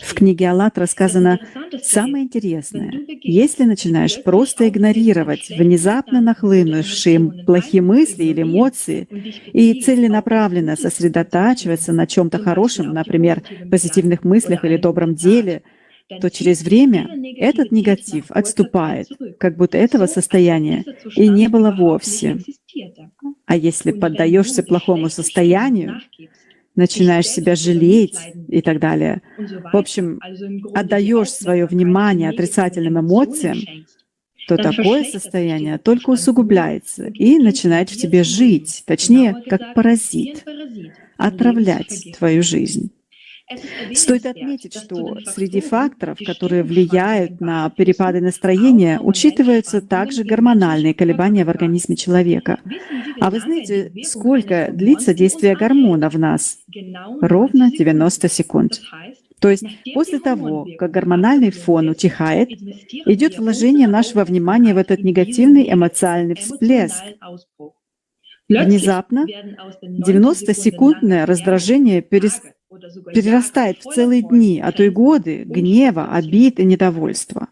В книге «АЛЛАТРА» сказано самое интересное. Если начинаешь просто игнорировать внезапно нахлынувшие плохие мысли или эмоции и целенаправленно сосредотачиваться на чем-то хорошем, например, позитивных мыслях или добром деле, то через время этот негатив отступает, как будто этого состояния и не было вовсе. А если поддаешься плохому состоянию, начинаешь себя жалеть и так далее, в общем, отдаешь свое внимание отрицательным эмоциям, то такое состояние только усугубляется и начинает в тебе жить, точнее, как паразит, отравлять твою жизнь. Стоит отметить, что среди факторов, которые влияют на перепады настроения, учитываются также гормональные колебания в организме человека. А вы знаете, сколько длится действие гормона в нас? Ровно 90 секунд. То есть после того, как гормональный фон утихает, идет вложение нашего внимания в этот негативный эмоциональный всплеск. Внезапно 90-секундное раздражение перерастает в целые дни, а то и годы гнева, обид и недовольства.